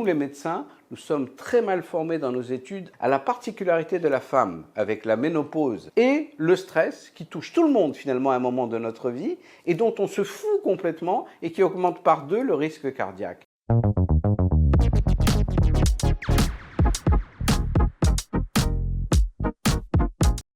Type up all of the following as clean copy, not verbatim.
les médecins, nous sommes très mal formés dans nos études à la particularité de la femme avec la ménopause et le stress qui touche tout le monde finalement à un moment de notre vie et dont on se fout complètement et qui augmente par 2 le risque cardiaque.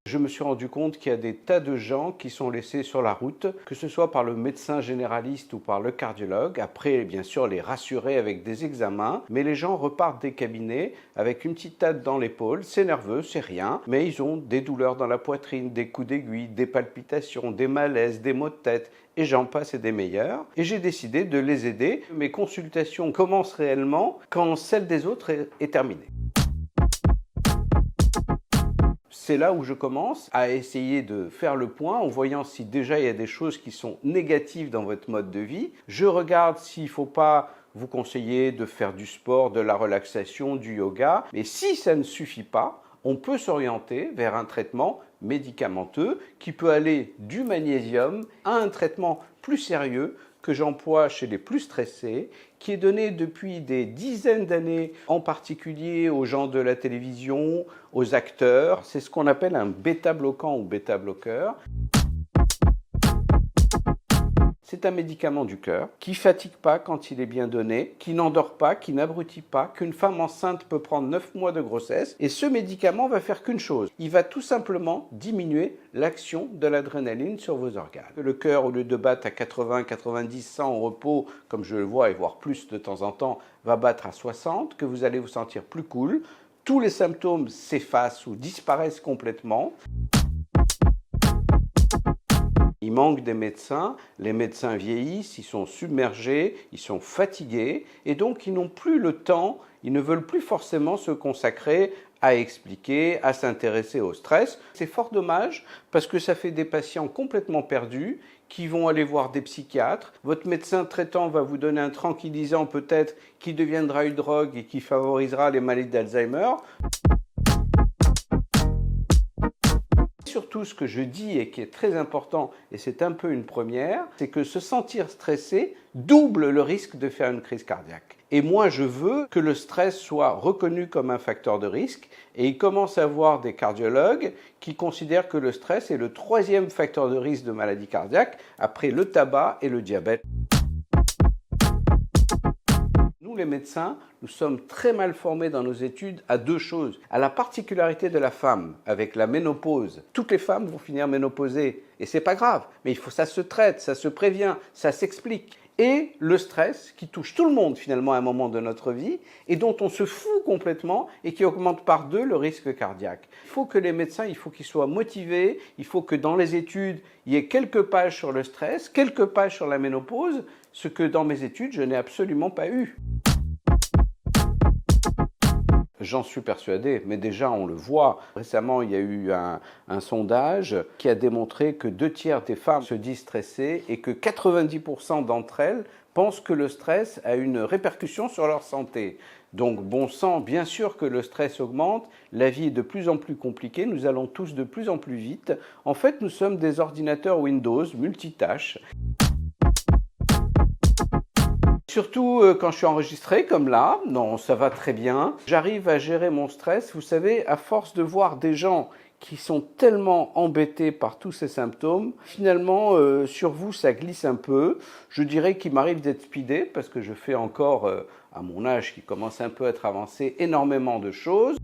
Je me suis rendu compte qu'il y a des tas de gens qui sont laissés sur la route, que ce soit par le médecin généraliste ou par le cardiologue. Après, bien sûr, les rassurer avec des examens, mais les gens repartent des cabinets avec une petite tape dans l'épaule. C'est nerveux, c'est rien, mais ils ont des douleurs dans la poitrine, des coups d'aiguille, des palpitations, des malaises, des maux de tête, et j'en passe et des meilleurs. Et j'ai décidé de les aider. Mes consultations commencent réellement quand celle des autres est terminée. C'est là où je commence à essayer de faire le point en voyant si déjà il y a des choses qui sont négatives dans votre mode de vie. Je regarde s'il ne faut pas vous conseiller de faire du sport, de la relaxation, du yoga. Mais si ça ne suffit pas, on peut s'orienter vers un traitement médicamenteux qui peut aller du magnésium à un traitement plus sérieux que j'emploie chez les plus stressés, qui est donné depuis des dizaines d'années, en particulier aux gens de la télévision, aux acteurs. C'est ce qu'on appelle un bêta-bloquant ou bêta-bloqueur. C'est un médicament du cœur qui ne fatigue pas quand il est bien donné, qui n'endort pas, qui n'abrutit pas, qu'une femme enceinte peut prendre 9 mois de grossesse. Et ce médicament va faire qu'une chose, il va tout simplement diminuer l'action de l'adrénaline sur vos organes. Le cœur, au lieu de battre à 80, 90, 100 en repos, comme je le vois et voire plus de temps en temps, va battre à 60, que vous allez vous sentir plus cool. Tous les symptômes s'effacent ou disparaissent complètement. Il manque des médecins, les médecins vieillissent, ils sont submergés, ils sont fatigués et donc ils n'ont plus le temps, ils ne veulent plus forcément se consacrer à expliquer, à s'intéresser au stress. C'est fort dommage parce que ça fait des patients complètement perdus qui vont aller voir des psychiatres. Votre médecin traitant va vous donner un tranquillisant peut-être qui deviendra une drogue et qui favorisera les maladies d'Alzheimer. Surtout, ce que je dis et qui est très important, et c'est un peu une première, c'est que se sentir stressé double le risque de faire une crise cardiaque. Et moi, je veux que le stress soit reconnu comme un facteur de risque, et il commence à y avoir des cardiologues qui considèrent que le stress est le 3e facteur de risque de maladie cardiaque, après le tabac et le diabète. Nous, les médecins, nous sommes très mal formés dans nos études à 2 choses. À la particularité de la femme avec la ménopause. Toutes les femmes vont finir ménopausées et c'est pas grave, mais ça se traite, ça se prévient, ça s'explique. Et le stress qui touche tout le monde finalement à un moment de notre vie et dont on se fout complètement et qui augmente par 2 le risque cardiaque. Il faut que les médecins, il faut qu'ils soient motivés, il faut que dans les études, il y ait quelques pages sur le stress, quelques pages sur la ménopause, ce que dans mes études, je n'ai absolument pas eu. J'en suis persuadé, mais déjà on le voit. Récemment, il y a eu un sondage qui a démontré que 2/3 des femmes se disent stressées et que 90% d'entre elles pensent que le stress a une répercussion sur leur santé. Donc bon sang, bien sûr que le stress augmente, la vie est de plus en plus compliquée, nous allons tous de plus en plus vite. En fait, nous sommes des ordinateurs Windows, multitâches. Surtout quand je suis enregistré comme là, non, ça va très bien. J'arrive à gérer mon stress, vous savez, à force de voir des gens qui sont tellement embêtés par tous ces symptômes, finalement, sur vous, ça glisse un peu. Je dirais qu'il m'arrive d'être speedé parce que je fais encore, à mon âge qui commence un peu à être avancé, énormément de choses.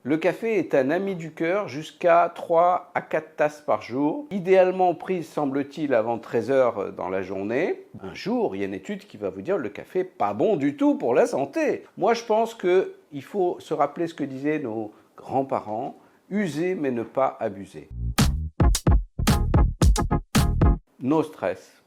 Le café est un ami du cœur jusqu'à 3 à 4 tasses par jour, idéalement prise, semble-t-il, avant 13 heures dans la journée. Un jour, il y a une étude qui va vous dire que le café n'est pas bon du tout pour la santé. Moi, je pense qu'il faut se rappeler ce que disaient nos grands-parents, user mais ne pas abuser. No stress.